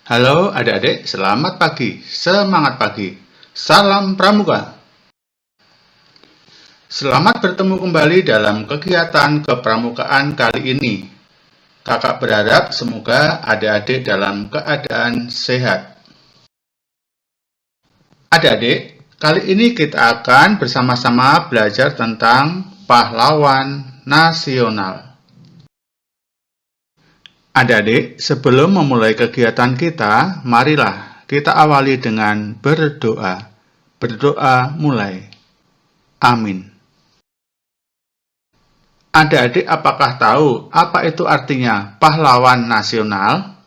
Halo adik-adik, selamat pagi, semangat pagi, salam pramuka. Selamat bertemu kembali dalam kegiatan kepramukaan kali ini. Kakak berharap semoga adik-adik dalam keadaan sehat. Adik-adik, kali ini kita akan bersama-sama belajar tentang pahlawan nasional. Adik-adik, sebelum memulai kegiatan kita, marilah kita awali dengan berdoa. Berdoa mulai. Amin. Adik-adik apakah tahu apa itu artinya pahlawan nasional?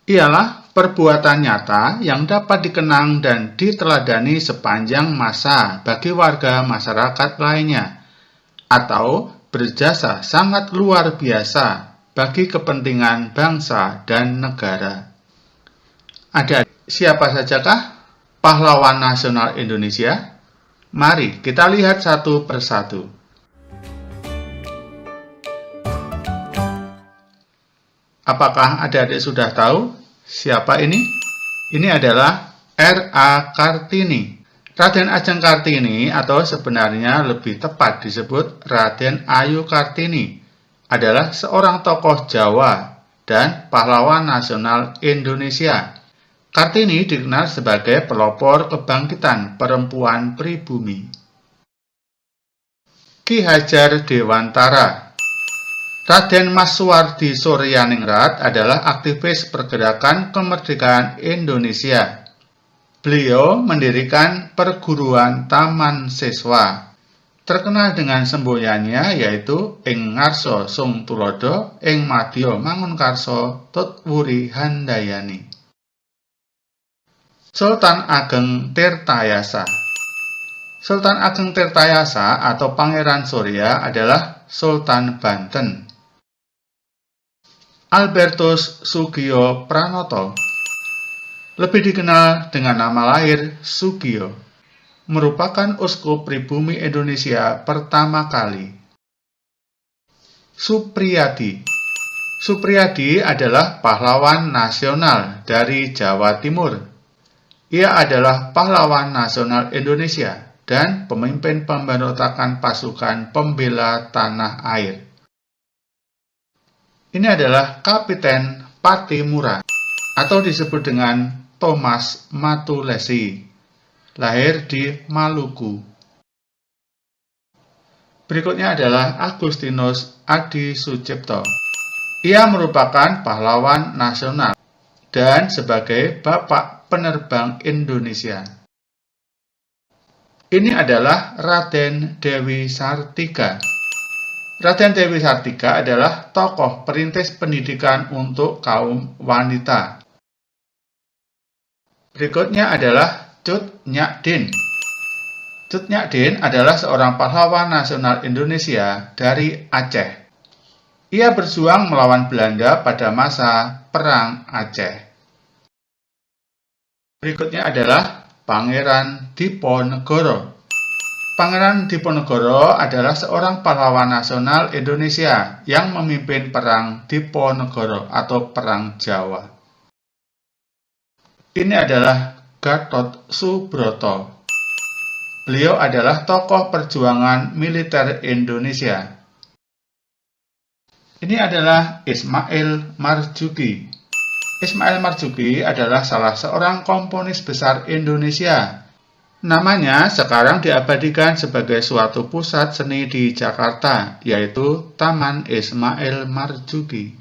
Ialah perbuatan nyata yang dapat dikenang dan diteladani sepanjang masa bagi warga masyarakat lainnya, atau berjasa sangat luar biasa bagi kepentingan bangsa dan negara. Adik-adik, siapa sajakah pahlawan nasional Indonesia? Mari kita lihat satu persatu. Apakah adik-adik sudah tahu siapa ini? Ini adalah R.A. Kartini. Raden Ajeng Kartini atau sebenarnya lebih tepat disebut Raden Ayu Kartini adalah seorang tokoh Jawa dan pahlawan nasional Indonesia. Kartini dikenal sebagai pelopor kebangkitan perempuan pribumi. Ki Hajar Dewantara. Raden Mas Suwardi Suryaningrat adalah aktivis pergerakan kemerdekaan Indonesia. Beliau mendirikan perguruan Taman Siswa, terkenal dengan semboyannya yaitu ing ngarsa Sung Tulodo, ing madya Mangunkarsa Tut Wuri Handayani. Sultan Ageng Tirtayasa. Sultan Ageng Tirtayasa atau Pangeran Surya adalah Sultan Banten. Albertus Sugio Pranoto, lebih dikenal dengan nama lahir Sugio, merupakan uskup pribumi Indonesia pertama kali. Supriyadi. Supriyadi adalah pahlawan nasional dari Jawa Timur. Ia adalah pahlawan nasional Indonesia dan pemimpin pemberontakan pasukan pembela tanah air. Ini adalah Kapiten Patimura atau disebut dengan Thomas Matulesi, lahir di Maluku. Berikutnya adalah Agustinus Adi Sucipto. Ia merupakan pahlawan nasional dan sebagai Bapak Penerbang Indonesia. Ini adalah Raden Dewi Sartika. Raden Dewi Sartika adalah tokoh perintis pendidikan untuk kaum wanita. Berikutnya adalah Cut Nyak Dien. Cut Nyak Dien adalah seorang pahlawan nasional Indonesia dari Aceh. Ia berjuang melawan Belanda pada masa Perang Aceh. Berikutnya adalah Pangeran Diponegoro. Pangeran Diponegoro adalah seorang pahlawan nasional Indonesia yang memimpin Perang Diponegoro atau Perang Jawa. Ini adalah Gatot Subroto. Beliau adalah tokoh perjuangan militer Indonesia. Ini adalah Ismail Marzuki. Ismail Marzuki adalah salah seorang komponis besar Indonesia. Namanya sekarang diabadikan sebagai suatu pusat seni di Jakarta, yaitu Taman Ismail Marzuki.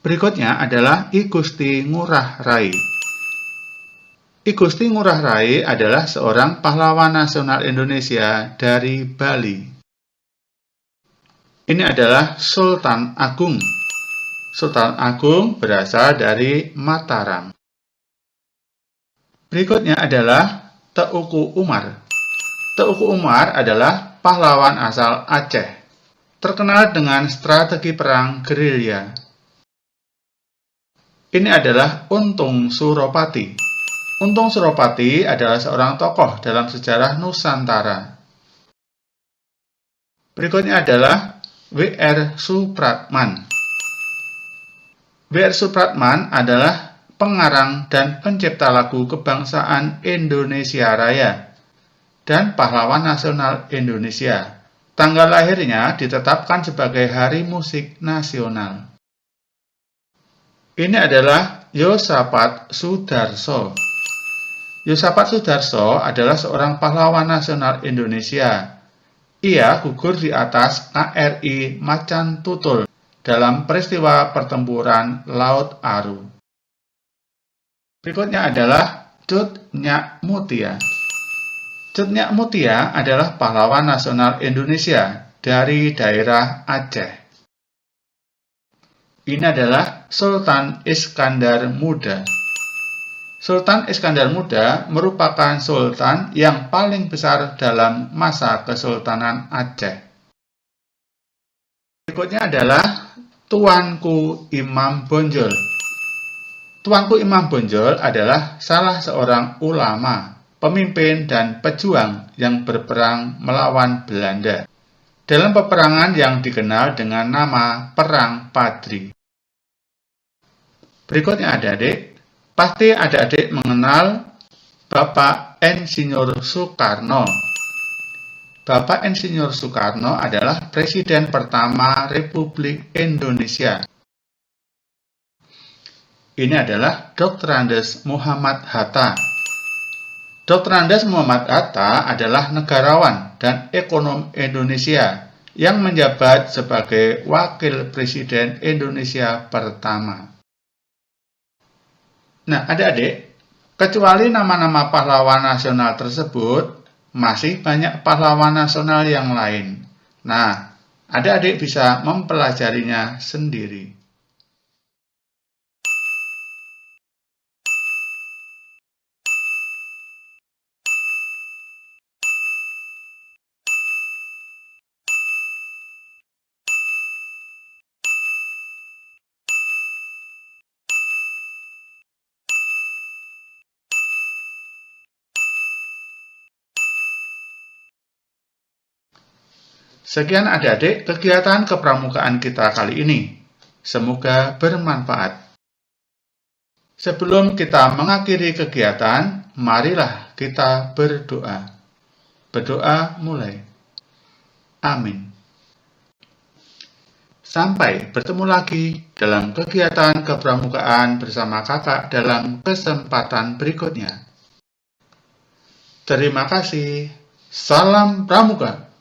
Berikutnya adalah I Gusti Ngurah Rai. I Gusti Ngurah Rai adalah seorang pahlawan nasional Indonesia dari Bali. Ini adalah Sultan Agung. Sultan Agung berasal dari Mataram. Berikutnya adalah Teuku Umar. Teuku Umar adalah pahlawan asal Aceh, terkenal dengan strategi perang gerilya. Ini adalah Untung Suropati. Untung Suropati adalah seorang tokoh dalam sejarah Nusantara. Berikutnya adalah W.R. Supratman. W.R. Supratman adalah pengarang dan pencipta lagu kebangsaan Indonesia Raya dan pahlawan nasional Indonesia. Tanggal lahirnya ditetapkan sebagai Hari Musik Nasional. Ini adalah Yosafat Sudarso. Yosafat Sudarso adalah seorang pahlawan nasional Indonesia. Ia gugur di atas KRI Macan Tutul dalam peristiwa pertempuran Laut Aru. Berikutnya adalah Cut Nyak Mutia. Cut Nyak Mutia adalah pahlawan nasional Indonesia dari daerah Aceh. Ini adalah Sultan Iskandar Muda. Sultan Iskandar Muda merupakan sultan yang paling besar dalam masa Kesultanan Aceh. Berikutnya adalah Tuanku Imam Bonjol. Tuanku Imam Bonjol adalah salah seorang ulama, pemimpin dan pejuang yang berperang melawan Belanda dalam peperangan yang dikenal dengan nama Perang Padri. Berikutnya adik-adik, pasti adik-adik mengenal Bapak Insinyur Soekarno. Bapak Insinyur Soekarno adalah Presiden pertama Republik Indonesia. Ini adalah Dr. Andes Muhammad Hatta. Dr. Andes Muhammad Hatta adalah negarawan dan ekonom Indonesia yang menjabat sebagai Wakil Presiden Indonesia pertama. Nah, adik-adik, kecuali nama-nama pahlawan nasional tersebut, masih banyak pahlawan nasional yang lain. Nah, adik-adik bisa mempelajarinya sendiri. Sekian adik-adik kegiatan kepramukaan kita kali ini. Semoga bermanfaat. Sebelum kita mengakhiri kegiatan, marilah kita berdoa. Berdoa mulai. Amin. Sampai bertemu lagi dalam kegiatan kepramukaan bersama kakak dalam kesempatan berikutnya. Terima kasih. Salam Pramuka.